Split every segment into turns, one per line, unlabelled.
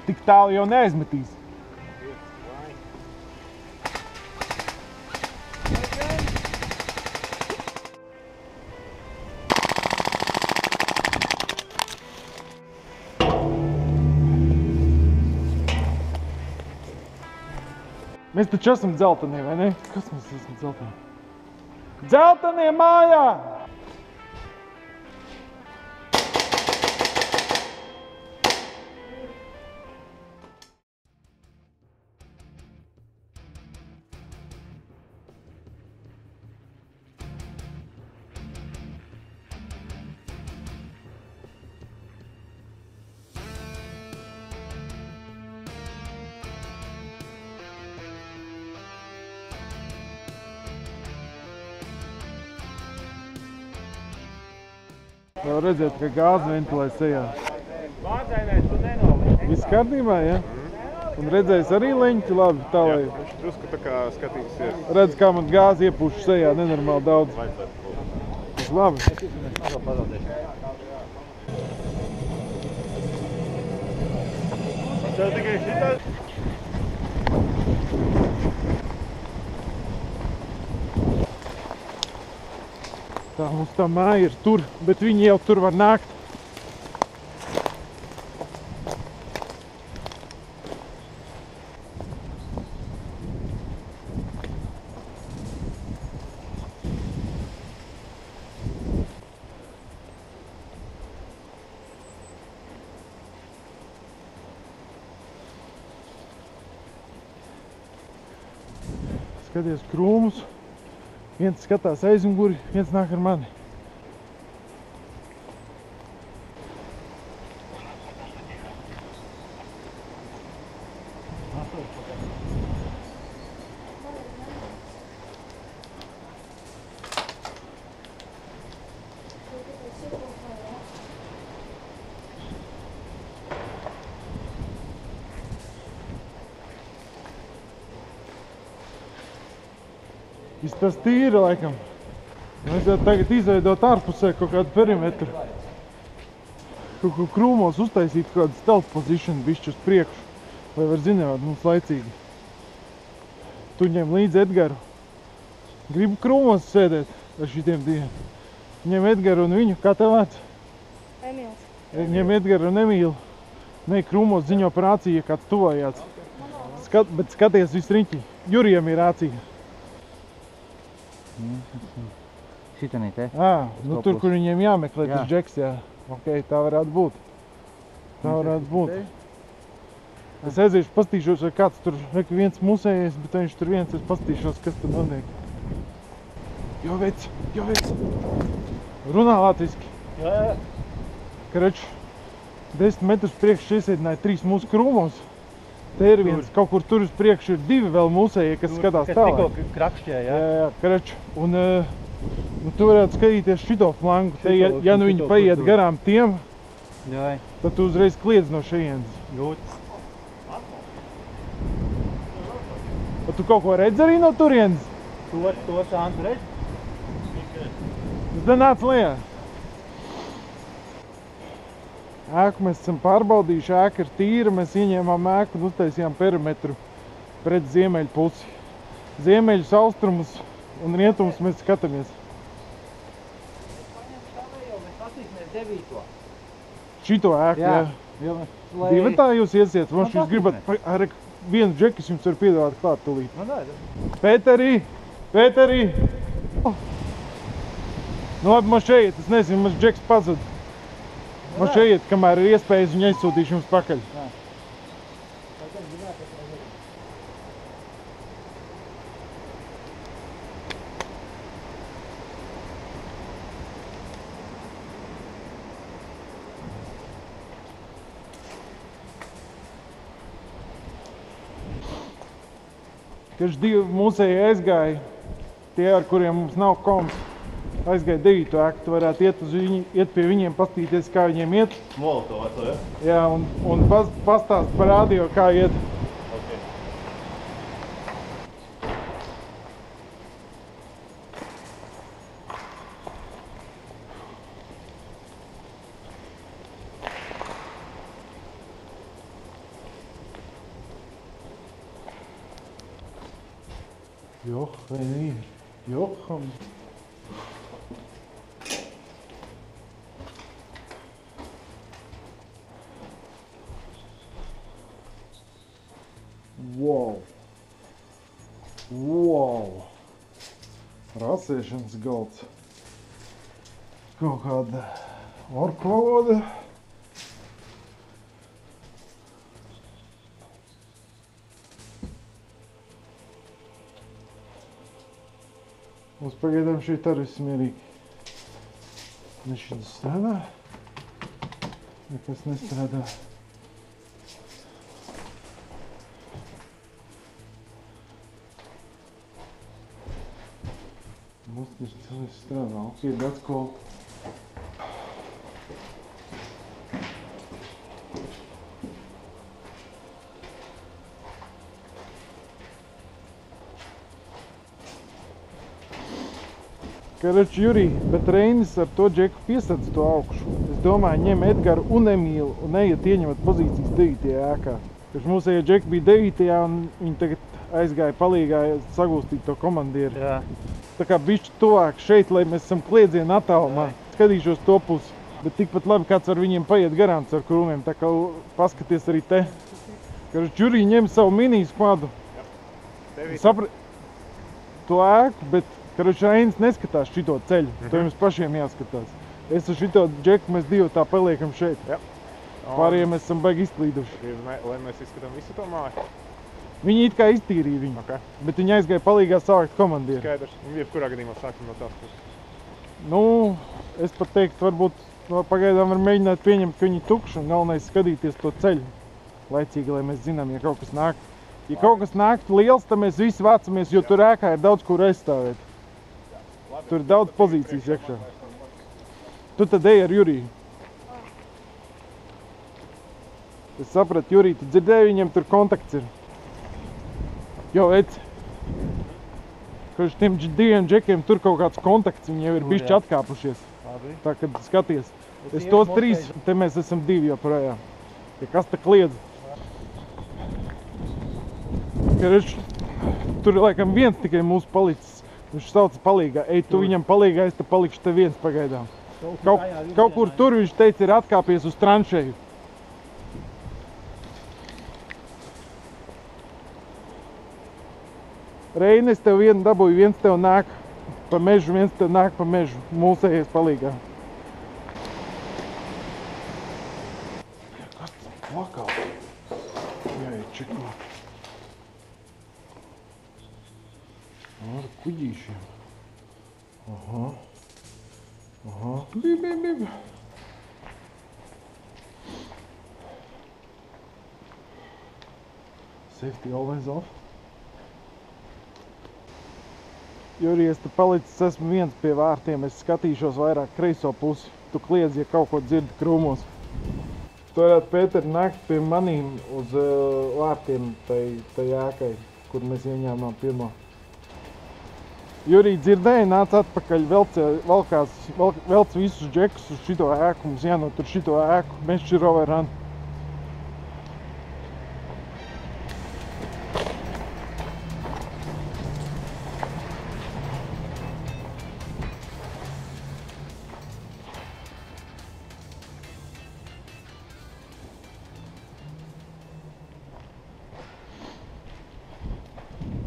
Tik tālu jau neaizmetīs. Mēs taču esam dzeltenie, vai ne? Kas mēs esam dzeltenie? Dzeltenie mājā! Jau redzēt, ka gāze ventilē sejā.
Bāzainais tu nenoliki.
Viss kārtībā, ja? Un redzējis arī leņķi labi tā, lai...
Jā, viņš drusku tā kā skatīsies.
Redz, kā man gāzi iepuši sejā, nenormāli daudz. Tas labi.
Tev tikai šitā?
Tā mums tā māja ir tur, bet viņi jau tur var nākt. Skaties krūmus. Viens skatās aizmuguri, viens nāk ar mani. Tas tīri, laikam. Mēs jau tagad izveidot ārpusē kaut kādu perimetru. Kaut ko krūmos uztaisīt kaut kādu stealth position bišķi uz priekšu, lai var zināt mums laicīgi. Tu ņem līdzi Edgaru. Gribu krūmos sēdēt ar šitiem diviem. Ņem Edgaru un viņu. Kā tev vārds?
Emīls.
Ņem Edgaru un Emīlu. Ne, krūmos ziņo par rāciju, ja kāds tuvājāts. Bet skaties viss riņķi. Jurijam ir rācija.
Šitanī te?
Nu tur, kur viņiem jāmeklē tas džeks, jā. Ok, tā varētu būt. Tā varētu būt. Es aiziešu, pastīšos, vai kāds tur, viens musējies, bet viņš tur viens, es pastīšos, kas tur notiek. Jo vec! Runā latviski.
Jā.
Karač, 10 metrus priekš iesēdināja 3 mūsu krūmos. Te ir viens, kaut kur tur uz priekšu ir 2 vēl musēji, kas skatās tālāk.
Kas tikko krakšķē, jā?
Jā, karač. Un tu varētu skatīties šito flangu. Te, ja nu viņi paiet garām tiem, tad tu uzreiz kliedz no šejienes.
Jūtas.
Tu kaut ko redz arī no turienes?
To Santu redz?
Tad nāc lejā. Ēku mēs esam pārbaudījuši, ēka ir tīra, mēs ieņēmām ēku un uztaisījām perimetru pret ziemeļu pusi. Ziemeļus, austrumus un rietumus mēs skatāmies. Šito ēku, jā. Divatā jūs iesiet, man šīs gribat ar vienu džekis jums var piedāvāt klāt tulīt. Pēterī! Nu labi, man šeit, es nezinu, man džeks pazud. Man šeit, kamēr ir iespējas, viņu aizsūtīšu jums pakaļ. Kaž 2 musēji aizgāja, tie, ar kuriem mums nav koms. Aizgāja 9. ēku, tu varētu iet pie viņiem, pastīties, kā viņiem iet.
Molotovā to, ja?
Jā, un pastāst par radio, kā iet.
Okay.
Jocham. Wow. Rasēšanas galds. Kaut kāda orku valoda. Mums pagaidām šeit arī smierīgi. Nešķiņas strādā. Nekas nestrādā. Mums cilvēks strādā. Ok, that's cool. Karač, Jurij, bet Reinis ar to džeku piesadz to augšu. Es domāju, ņem Edgaru un Emīlu un ejiet ieņemat pozīcijas 9. ēkā. Taču mūsējie džeki bija 9. un viņi tagad aizgāja palīgā sagūstīt to komandieri.
Jā.
Tā kā bišķi tuvāk šeit, lai mēs esam kliedzienu attālumā. Skatīšos to pusi. Bet tikpat labi kāds var viņiem paiet garām ar krūmiem. Tā kā paskaties arī te. Karač, Jurij ņem savu mini skvadu. Saprat to ēku, bet Karač, Reinis neskatās šito ceļu, to jums pašiem jāskatās. Es ar šito džeku, mēs divi tā paliekam šeit.
Jā.
Pārējiem mēs esam baigi izklīduši.
Lai mēs izskatām visu to māju.
Viņi it kā iztīrīja viņu, bet viņi aizgāja palīgā savākt komandieri.
Skaidrs. Jebkurā gadījumā sākam no tās puses.
Nu, es pat teiktu, varbūt pagaidām var mēģināt pieņemt, ka viņi tukši un galvenais skatīties to ceļu. Laicīgi, lai mēs zinām, ja kaut kas nāk. Ja kaut kas nāktu liels, tad mēs visi vācamies, jo tur ēkā ir daudz kur aizstāvēt. Tur ir daudz pozīcijas iekšā. Tu tad ej ar Juriju. Es sapratu, Jurij, tu dzirdēji, viņiem tur kontakts ir. Jo, Eci. Kad tiem diviem džekiem tur kaut kāds kontakts, viņi jau ir bišķi atkāpušies. Tā, kad skaties. Es tos 3, te mēs esam 2 joprojām. Ja kas te kliedz? Tur ir laikam viens tikai mūsu palicis. Viņš sauca palīgā. Ej, tu viņam palīgā, es te palikšu te viens pagaidām. Kaut kur tur viņš teica ir atkāpies uz tranšeju. Reini, es tev vienu dabūju, viens tev nāk pa mežu, viens tev nāk pa mežu. Mūsējies palīgā. Kas tas plakā? Jāiet čekot. Ar kuģīšiem. Aha. Bib. Safety always off. Jurij, es te palicis esmu viens pie vārtiem. Es skatīšos vairāk kreiso pusi. Tu kliedz, ja kaut ko dzirdi krūmos. Tu varētu, Pēter, nākt pie manīm uz vārtiem tai ēkai, kur mēs ieņēmām pirmo. Jurij, dzirdēji, nāc atpakaļ, velc visus džekus uz šito ēku, mums jānotur šito ēku, mēs šķiroveran.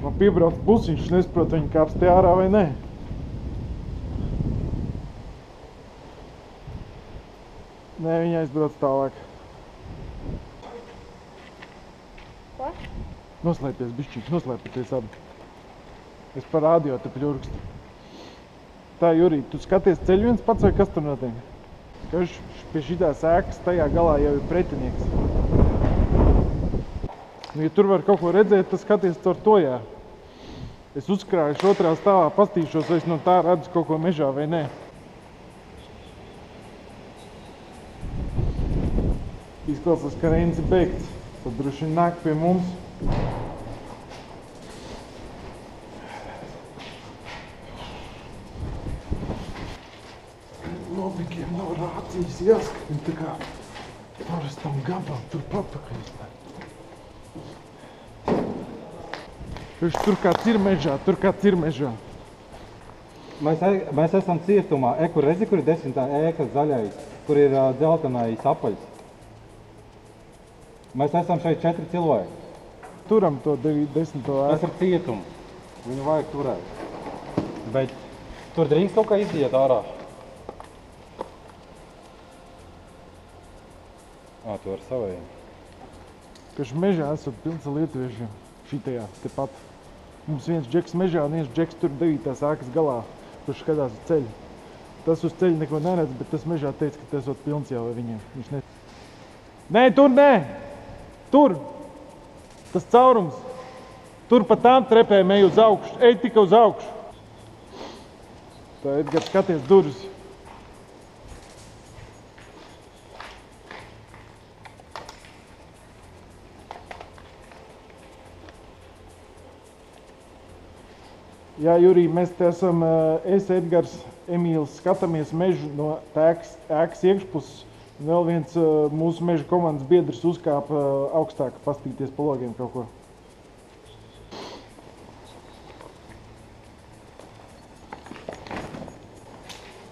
Man piebrauc pusiņš, nesaprot, viņi kāps te ārā vai nē. Nē, viņi aizbrauc tālāk.
Ko?
Noslēpties bišķīgi, noslēpieties abi. Es par radio te pļurkstu. Tā, Jurij, tu skaties ceļu viens pats vai kas tur notiek? Kaž pie šitās ēkas tajā galā jau ir pretinieks. Nu, ja tur var kaut ko redzēt, tad skaties caur to, jā. Es uzkrājuši otrā stāvā, pastīšos, vai es no tā redzu kaut ko mežā vai nē. Izklausās, ka Reinis ir beigts. Tad droši vien nāk pie mums. Nobikiem nav rācijas jāskrien, tā kā parastam gabam tur papakaļ. Viņš tur kāds ir mežā, tur kāds ir mežā.
Mēs esam cietumā. Kur redzi, kur ir 10. ēka zaļais, kur ir dzeltenais apaļs. Mēs esam šeit 4 cilvēki.
Turam to 10.
Tas
ēku.
ir cietums. Viņu vajag turēt. Bet tur drīkst kaut kā iziet ārā. Tu ar savējiem.
Kaž mežā esat pilns ar lietuviešiem. Šitajā, tepat. Mums viens džeks mežā un viens džeks tur 9. ēkas galā, kurš skatās uz ceļu. Tas uz ceļu neko neredz, bet tas mežā teica, ka tas esot pilns jau ar viņiem. Viņš ne... Nē, tur nē! Tur! Tas caurums! Tur pa tām trepēm ej uz augšu. Ej tikai uz augšu. Tā, Edgars, skaties durvis. Jā, Jurij, mēs te esam, es, Edgars, Emīls, skatāmies mežu no ēkas iekšpuses. Vēl viens mūsu meža komandas biedrs uzkāpa augstāk pastīties pa logiem kaut ko.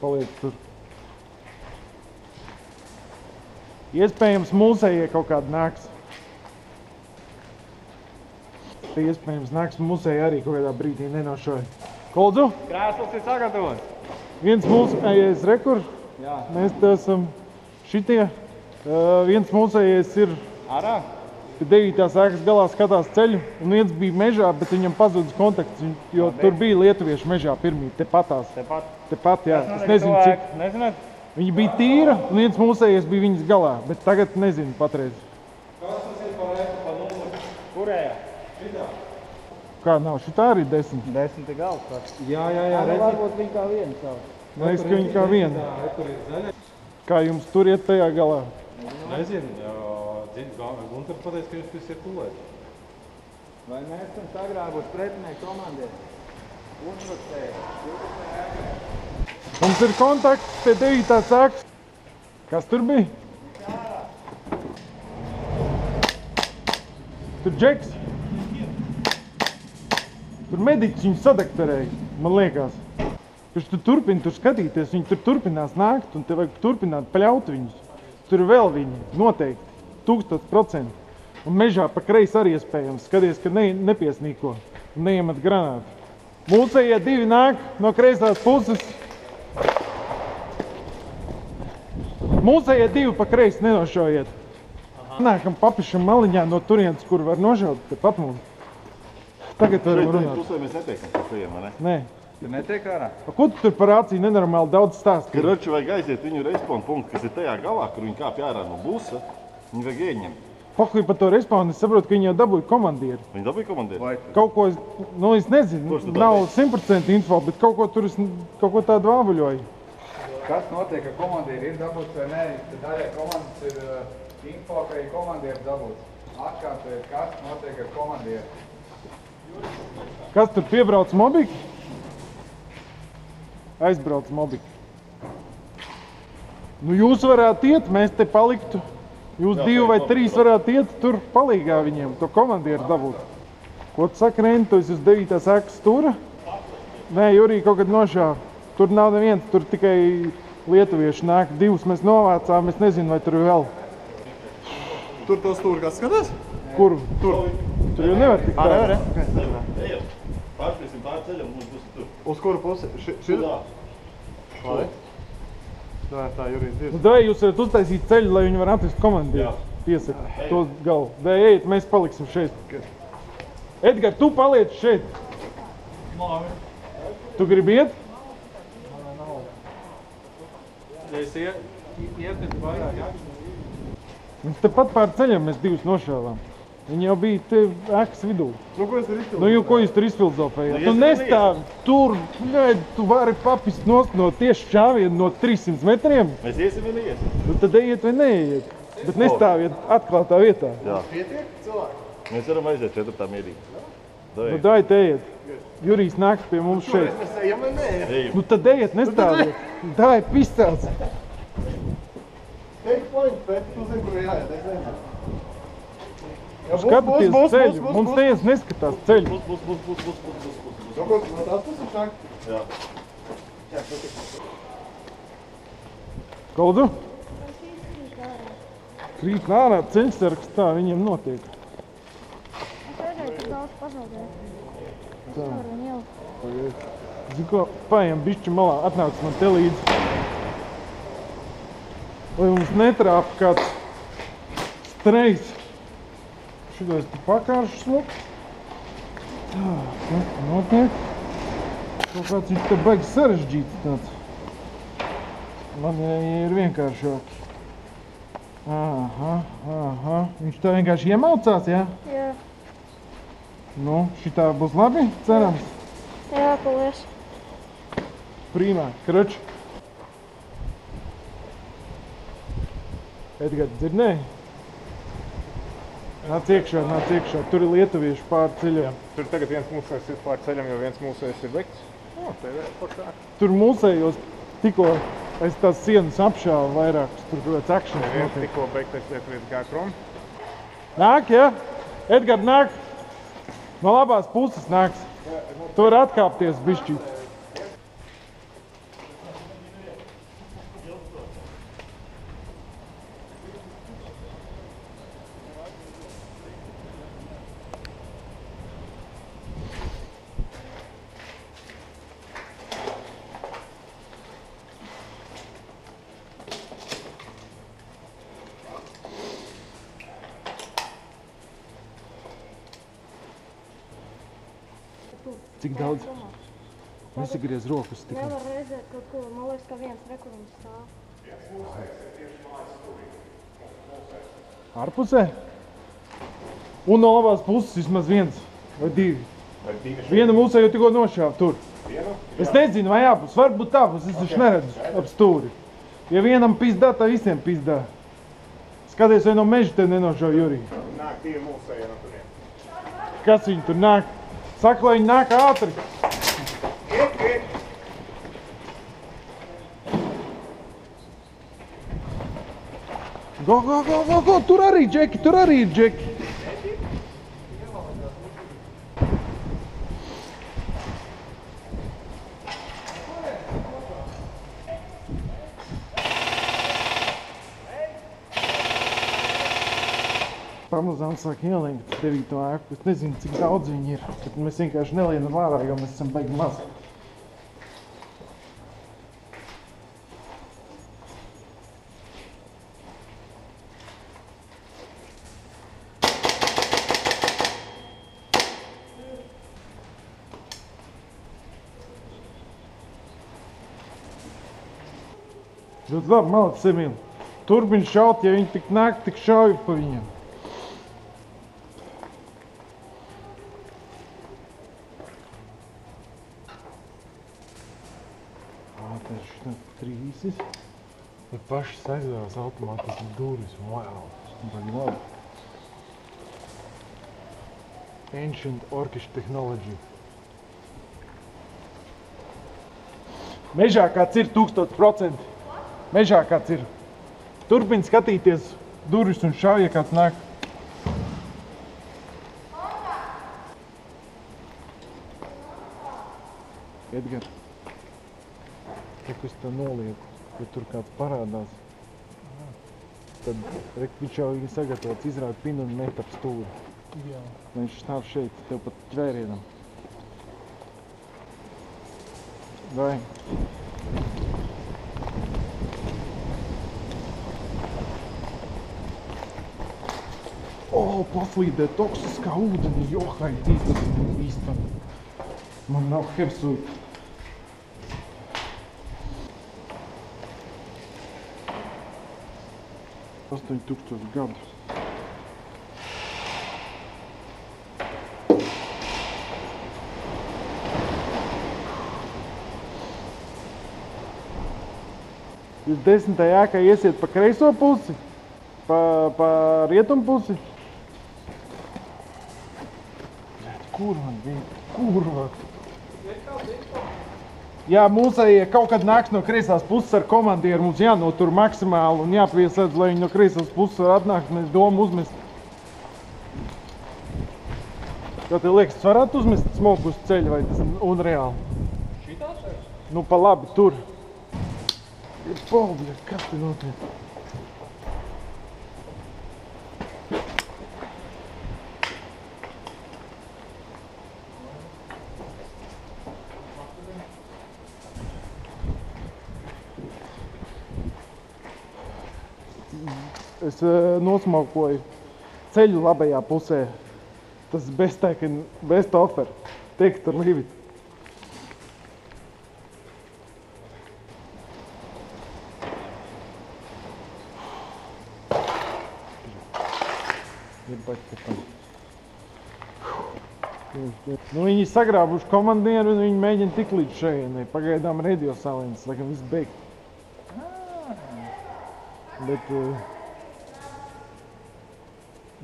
Paliek tur. Iespējams, mūsējie kaut kādi nāks. Te iespējams nāks mūsēji arī kaut kādā brīdī nenošoja. Koldzu?
Krēsls ir sagatavots.
Viens mūsējais rekur.
Jā.
Mēs te esam šitie. Viens mūsējais ir
Ārā?
pie 9. ēkas galā skatās ceļu. Un viens bija mežā, bet viņam pazudis kontakts, jo tur bija lietuvieši mežā pirmī, tepatās. Tepat, jā. Es nezinu, cik.
Nezināt?
Viņi bija tīra, un viens mūsējais bija viņas galā, bet tagad nezinu patreiz.
Kas tas ir par ēku pa numuru?
Kurējā?
Kā nav, šitā arī 10.
10 gals.
Jā, redzi.
Varbūt viņi kā viens savu.
Man liekas, ka viņi kā viena.
Tur ir zaļais.
Kā jums tur iet tajā galā?
Nezinu, Gunter pateica, ka jūs visi ir pulēt.
Vai mēs esam sagrābuši pretinieku komandieri?
Mums ir kontakts pie 9. ēkas. Kas tur bija? Tur džeks. Tur mediķis viņu sadektorēja, man liekas. Viņš tur turpina tur skatīties, viņi tur turpinās nākt un te vajag turpināt paļaut viņus. Tur vēl viņi, noteikti, 1000%. Un mežā pa kreisi arī iespējams, skaties, ka nepiesnīko un neiemet granātu. Mūsējie 2 nāk no kreisās puses. Mūsējie 2 pa kreisi nenošaujiet. Nākam papišam maliņā no turienes, kur var nošaut, tepat mums. Tagad varam runāt.
Pusē mēs netiekam par šajiem, vai ne?
Nē.
Tur netiek ārā?
Ko tu tur par acī nenormāli daudz stāsti?
Karoči vajag aiziet viņu respawn punktu, kas ir tajā galā, kur viņi kāpj ārā no busa. Viņi vajag ieņemt.
Pohuj par to respawn, es saprotu, ka viņi jau dabūja komandieri.
Viņi dabīja komandieri?
Kaut ko, es nezinu,
Kurš tu
nav
dabīji?
100% info, bet kaut ko tur es kaut ko tādu vāvuļoju.
Kas notiek, ka komandieri ir dabūts vai nē? Daļai komandas ir info, ka ir komandieri dabūts. Atkārtojiet, kas notiek ar komandieri?
Kas tur piebrauc mobiki? Aizbrauc mobiki. Nu jūs varētu iet, mēs te paliktu. Jūs 2 vai 3 varētu iet tur palīgā viņiem, to komandieru dabūt. Ko tu saki, Reini, tu esi uz 9. ēkas stūra? Nē, Jurij kaut kad nošāva. Tur nav neviens, tur tikai lietuvieši nāk. 2 mēs novācām, es nezinu, vai tur ir vēl.
Tur to stūri kāds skatās?
Kur? Tur jau nevar tikt tā.
Ejam. Pārskriesim pār ceļam, mums būs tur.
Uz kuru pusi?
Šitā.
Tā, Jurij, dievs.
Nu, dai, jūs varat uztaisīt ceļu, lai viņi var atvest komandieru. Piesaka to galu. Dai, ejiet, mēs paliksim šeit. Edgar, tu paliec šeit. Tu gribi iet?
Ja es ietu vairāk, jā?
Mums tepat pār ceļam mēs 2 nošāvām. Viņi jau bija te ēkas vidū.
Nu, ko es tur izpildīju?
Nu, ko jūs tur izfilozofējāt?
Nu,
Tu
es
nestāvi tur, tu vari papist nost no tieši šāvienu no 300 metriem.
Mēs iesim vai neiesim?
Nu, tad ejiet vai neiet. Bet nestāviet atklātā vietā.
Jā. Mēs varam aiziet 4. mierīgi.
Nu, dai, te ejiet. Jurijs nāk pie mums šeit.
Mēs ejam vai nē?
Ejam.
Nu, tad ejiet, nestāviet. Dai, pistēls.
Take point, bet tu zini, kur jāiet, es nezinu.
Skatieties
bus,
ceļu.
bus,
Mums
bus.
neviens neskatās ceļu.
No tās puses nāk?
Jā.
Koldu? Krīt ārā ceļsargs, tā viņiem notiek.
Es redzēju, ka daudz pazaudēju. Es
Tā.
nevaru viņu ielikt.
Zinu ko, paejam bišķi malā, atnāc man te līdzi. Lai mums netrāp kāds strejs. Šito es te pakāršu smuku. Tā, kas te notiek? Kaut kāds viņš te baigs sarežģīts tāds. Man ir vienkāršāk. Aha. Viņš tā vienkārši iemaucās, jā?
Jā,
Nu, šitā būs labi, cerams.
jā, paldies.
Prīmā, kroč. Edgars, dzirdēji? Nāc iekšā, tur ir lietuvieši pār ceļiem.
Tur tagad viens mūsējs ir pār ceļam, jo viens mūsējs ir veikts. Te ir foršāk.
Tur mūsējos tikko aiz tās sienas apšāva vairākus, tur kaut kāds akšanas
Viens
notiek.
tikko beigtais lietuvietis gāja prom.
Nāk, jā? Edgars, nāk! No labās puses nāks. Tu vari atkāpties bišķīt. Cik daudz? Nesagriez rokas tikai.
Nevar redzēt kaut ko, man liekas, ka viens rekurums stāv.
Ārpusē? Un no labās puses vismaz viens vai divi. Viena mūsē jau tikko nošāva tur. Es nezinu, vai jāpus, varbūt tāpus, es taču neredzu ap stūri. Ja vienam pizdā, tā visiem pizdā. Skaties, vai no meža tev nenošauj Jurī.
Nāk, divi mūsēji no turien.
Kas viņi tur nāk? Saka, lai viņi nāk ātri. Go, tur arī ir džeki. Pamazām sāk ielēkt 9. ēku. Es nezinu, cik daudz viņi ir, bet mēs vienkārši nelienam ārā, jo mēs esam baigi maz. Ļoti labi, malacis, Emīl. Turpini šaut, ja viņi tik nāk, tik šauj pa viņiem. Tā ir šitas trīsis. Un pašas aizvērās automātiski durvis. Wow, tas baigi labi. Ancient Orkish Technology. Mežā kāds ir 1000%. Mežā kāds ir. Turpini skatīties durvis un šauj, ja kāds nāk. Edgar, es te nolieku, ja tur kāds parādās, tad viņš jau ir sagatavots izrāda pinu un met ap stūri. Jā. Viņš stāv šeit, tev pat tvērienam. Vai? O, paslīdē toksiskā ūdenī, johaitī, tas ir bīstam. Man nav hepsuita. Tas 8000 gadus. Jūs 10. ēkā iesiet pa kreiso pusi, pa rietumu pusi. Kur man bija? Kurva? Jā, mūsējie kaut kad nāks no kreisās puses ar komandieru, mums jānotur maksimāli un jāpiesēdz, lai viņi no kreisās puses var atnākt, mēs domu uzmest. Kā tev liekas, varētu uzmest smoku uz ceļa vai tas unreāli?
Šitā šeit?
Nu, pa labi, tur. Bļa, kas te notiek? Es nosmokoju ceļu labajā pusē. Tas best offer. Take it or leave it. Nu, viņi sagrābuši komandieru un viņi mēģina tik līdz šejienai. Pagaidām radio silence, laikam viss beigt.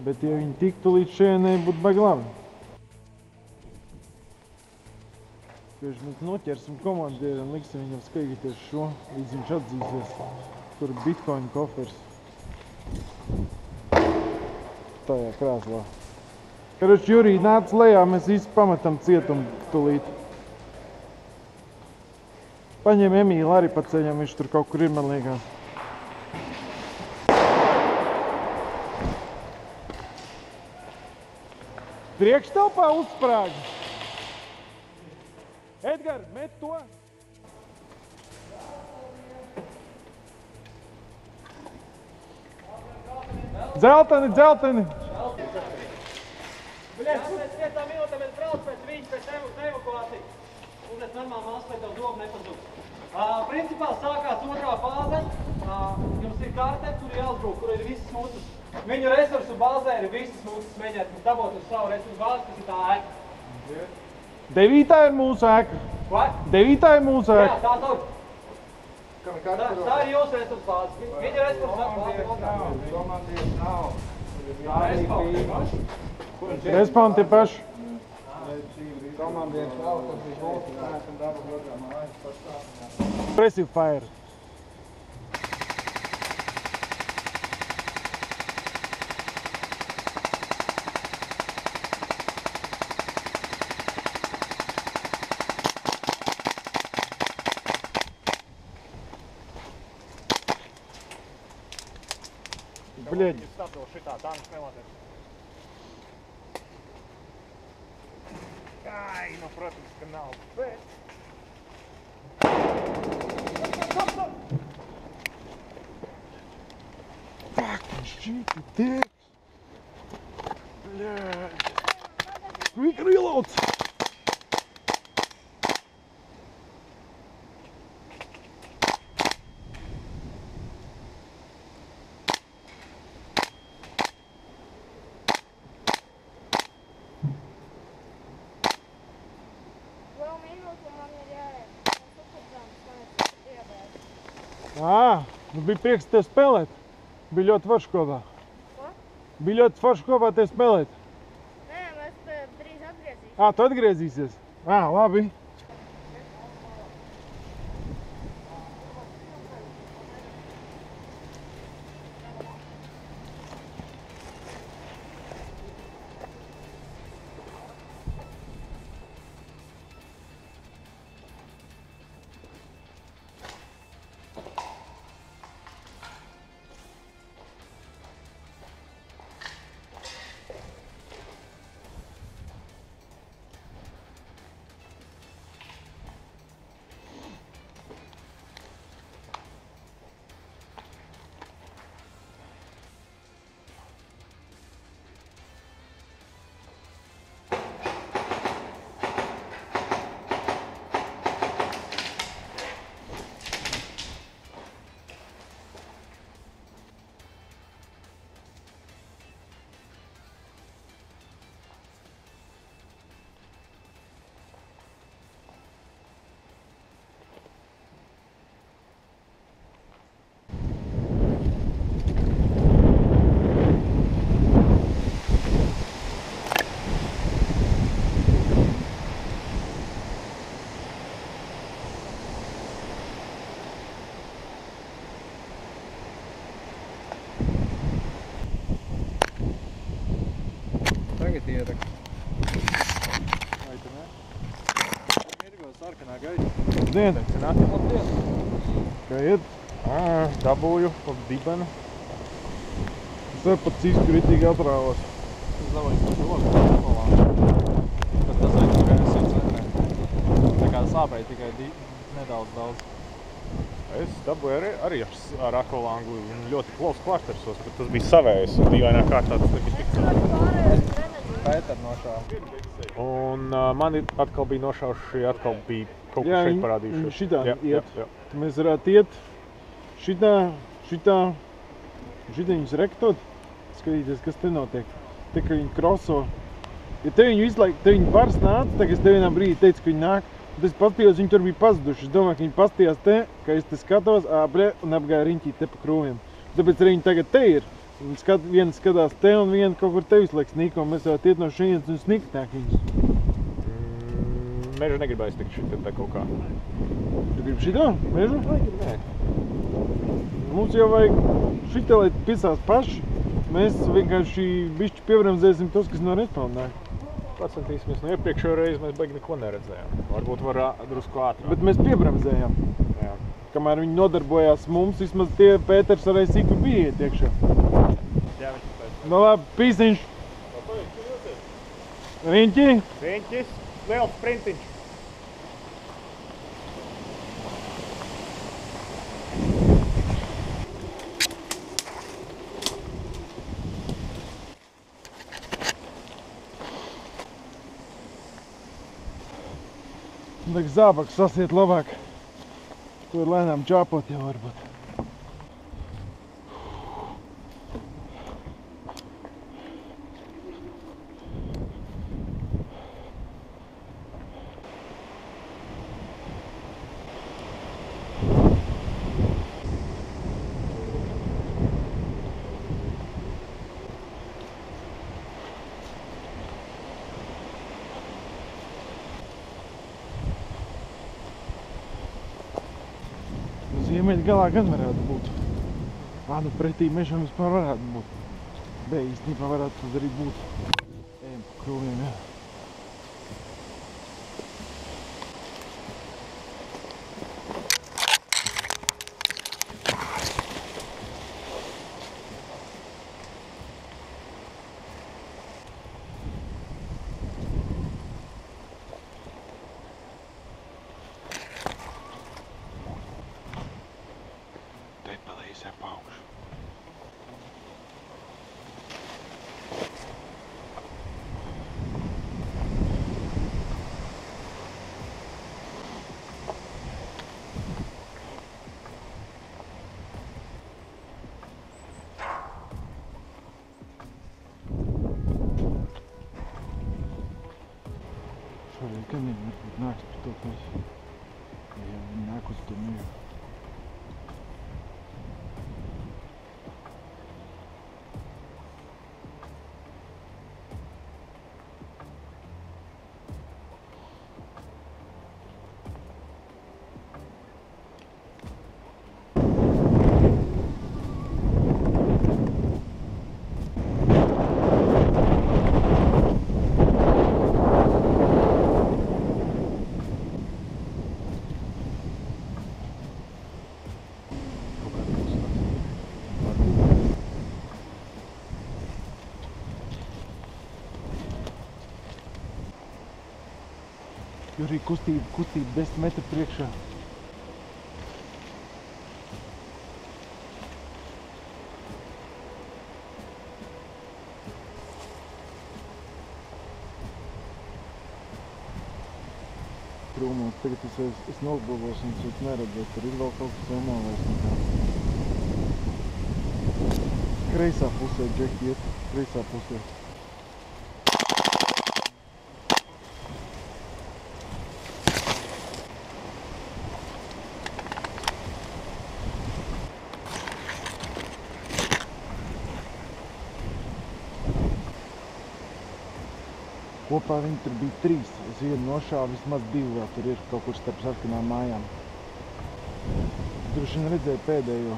Bet ja viņi tiktu līdz šejienai, būtu baigi labi. Mēs noķersim komandieru un liksim viņam skaigīties šo, līdz viņš atzīsies, kur ir bitcoin kofers. Tajā krāslā. Karoči, Jurij, nāc lejā, mēs visi pametam cietumu tulīt. Paņem Emīlu arī pa ceļam, viņš tur kaut kur ir, man liekas. Priekštelpā uzsprāgi. Edgar, met to! Dzelteni, dzelteni!
Pēc 5 minūtēm es braucu pēc viņas, pēc evakuāciju. Un es normāli māsu, lai tev domu nepazūk. Principā sākās otrā fāze. Jums ir karte, tur ir jāuzbrūk, kur ir visas mūsu. Viņu resursu bāzē ir visas mūsu. Mēģiniet mums dabūt uz savu resursu bāzi, kas ir tā ēka.
9. ir mūsu ēka.
Ko?
9. ir mūsu ēka.
Jā, tā tur. Tā ir jūsu resursu bāze. Viņa resursu bāze.
Komandieris nav.
Respawn tie paši.
Komandieris nav, tas ir mūsu. Neesam dabū otrā mājas pastāvā.
Pressive fire. Bļeģi.
Stato šitā, tanks neloties. Ai, nu, protams, ka nav, bet...
Fucking shit, you dicks! Bļeģi. Quick reloads! Nu bija prieks tev spēlēt. Bija ļoti forši kopā.
Ko?
Bija ļoti forši kopā tev spēlēt.
Nē, mēs drīz atgriezīsimies.
Tu atgriezīsies? Labi.
Tagad ierak.
Labdien!
Labdien!
Kā iet?
Dabūju pa dibenu.
Es arī pat cīsku ritīgi atrāvos.
Es dabūju par roku akolā. Bet tas vajag tikai 100 centriem. Tā kā sāpēja tikai nedaudz.
Es dabūju arī ar akolāngu ļoti klovs kvartersos, bet tas bija savējs un dīvainā kārtā tas nebija tik
Pēter nošāva.
Un mani atkal bija nošauši, atkal bija kaut kas šeit parādījušies.
Jā, šitā iet.
Jā.
Tad mēs varētu iet šitā viņus rektot, skatīties, kas te notiek. Te, ka viņi kroso. Ja te viņi visu laiku, te viņi pāris nāca, tā, ka es te vienā brīdī teicu, ka viņi nāk, tad es paskatījos, viņi tur bija pazuduši. Es domāju, ka viņi paskatījās te, ka es te skatos, un apgāja riņķī te pa krūmiem. Tāpēc arī viņi tagad te ir. Viena skatās te un viena kaut kur te visu laiku snīko, un mēs jau iet no šeit un sniktāk viņus.
Mežu negribēs tikt šitā te kaut kā.
Tu gribi šitā? Mežu?
Nē.
Mums jau vajag šitā, lai pisās paši. Mēs vienkārši bišķi piebremzēsim tos, kas no respauna nāk.
Pacentīsimies, no iepriekšējo reizi mēs baigi neko neredzējām. Varbūt var drusku ātrāk.
Bet mēs piebremzējām.
Jā.
Kamēr viņi nodarbojās mums, vismaz tie Pēters arī sīku bija iet iekšā.
Jā, viņš pēc.
Nu labi, pīsiņš. Riņķi.
Riņķis, liels sprintiņš.
Liek zābaks sasiet labāk. To ir lēnām čāpot jau varbūt. Ziemeļa galā gan varētu būt. Nu pretī mežam vispār varētu būt. Īstenībā varētu tas arī būt. Ejam pa krūmiem, jā. Šoreiz gan viņi varbūt nāks par to, ka viņi nāk uz to mieru. Jo arī kustība 10 metru priekšā. Krūmos tagad es nogulvos un es neredzu, vai tur ir vēl kaut kas vai nav vairs nekā. Kreisā pusē, Džeki, iet. Kreisā pusē. Kopā viņi tur bija 3. Es vienu nošāvu, vismaz 2 vēl tur ir kaut kur starp sarkanām mājām. Droši vien redzēju pēdējo.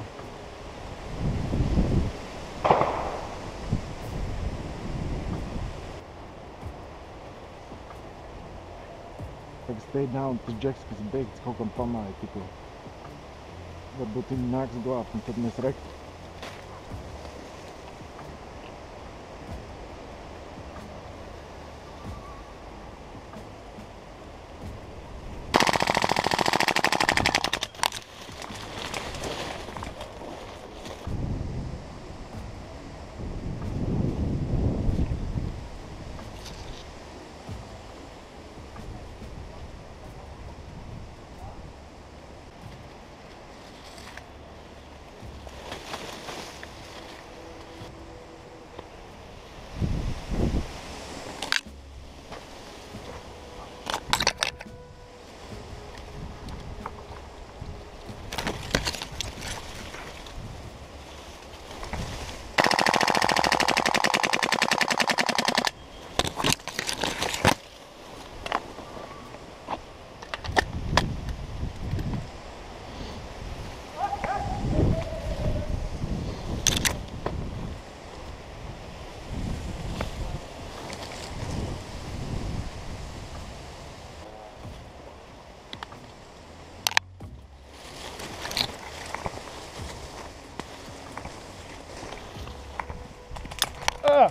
vajag stay down, tas džeks, kas ir beigts, kaut kam pamāja tikko. Varbūt viņi nāks glābt, un tad mēs rektu.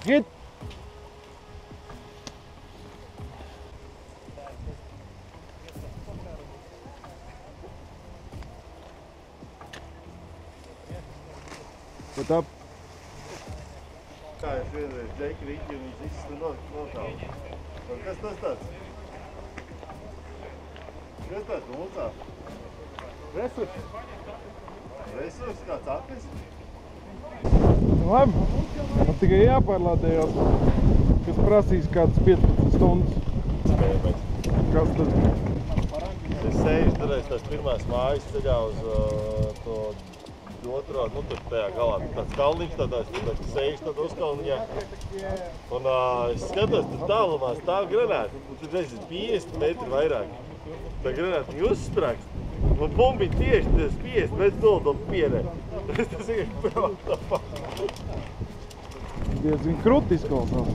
Hit! What up?
Kā es vienreiz Džeki Riķi un viņš viss nokāva. Kas tas tāds? Kas tāds mulcā? Resurs? Resurs kāds atnes?
Labi, man tikai jāpārlādējās, kas prasīs kādas 15 stundas. Kas tad?
Es sēžu toreiz tās pirmās mājas ceļā uz to otro, nu tur tajā galā, tāds kalniņš tādās, tad sēžu tad uzkalniņā. Un es skatos, tur tālumā stāv granāti, un tur reiz 50 metri vairāk. Tā granāti viņi uzsprākst. Man bumbiņ tieši tas 50 metri dolu to pierē. Es tas vienkārši protā.
Diezgan krūti izklausās.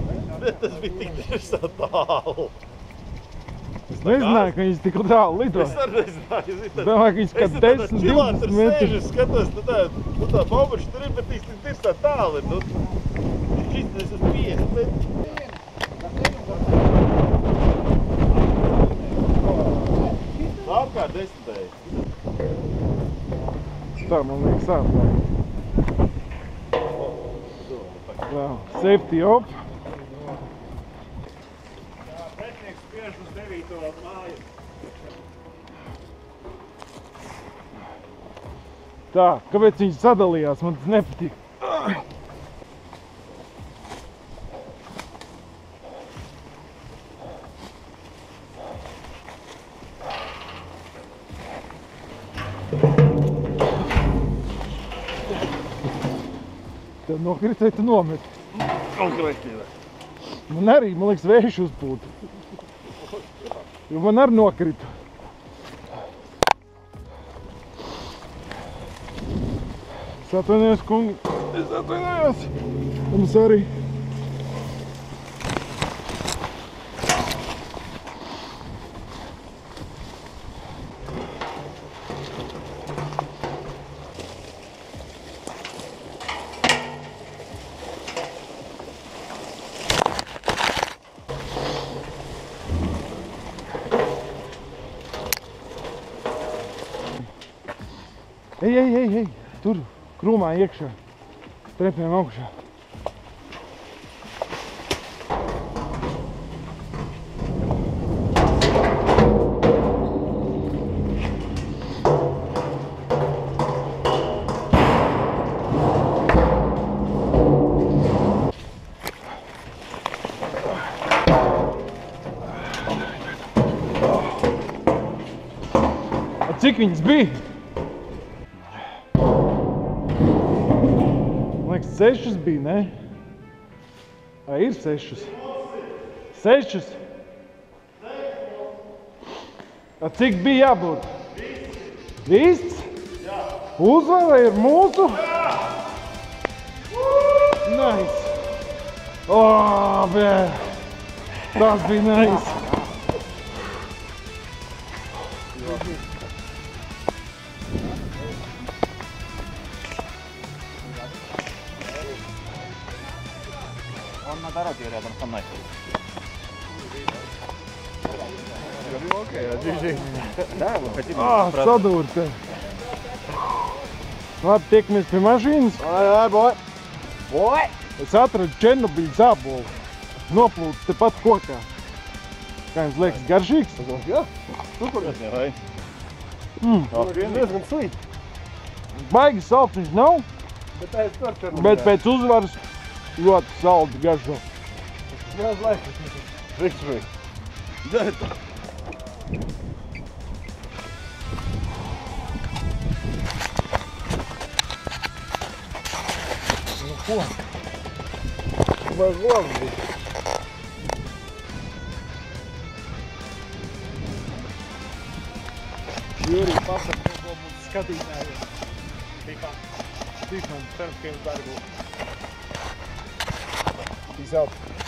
Tas bija tik tiešām tālu.
Es nezināju, ka viņas tik tālu lido.
Es arī nezināju.
Domāju, ka viņas kā 10-20 metri.
Es skatos, tā bombuši tur ir, bet viņš tiešām tālu ir. Šis tas ir 50 metri. Apkārt 10.
Tā, man liekas, sāpā. Safety up.
Pretinieks spiež uz 9. māju.
Tā, kāpēc viņi sadalījās? Man tas nepatīk. Tev nokrīt, vai tu nomet?
Konkrēti.
Man arī, man liekas, vējš uzpūta. Jo man arī nokrita. Es atvainojos, kungi. Es atvainojos. Mums arī. Ej, tur, krūmā iekšā, trepiem augšā. Cik viņas bija? Man liekas, 6 bija, ne? Ir 6. 6? Cik bija jābūt? Viss? Jā. Uzvara ir mūsu? Jā. Nice. Oh, bē. Tas bija nice.
on näitä arotiireja tänne näin.
Sadūrte. Labi, tiekamies pie mašīnas.
Boy!
Es atradu Černobiļas ābolu. Noplūdu tepat kokā. Kā jums liekas, garšīgs?
Jā, super. Vai? Diezgan sweet.
Baigi salds viņš nav, bet pēc uzvaras ļoti saldi garšo.
Victory.
Nu ko? Vajag labi.
Jūrī pasaka, ko mums skatītājiem. Tīkam, cerams, ka jums darbu.
Peace out.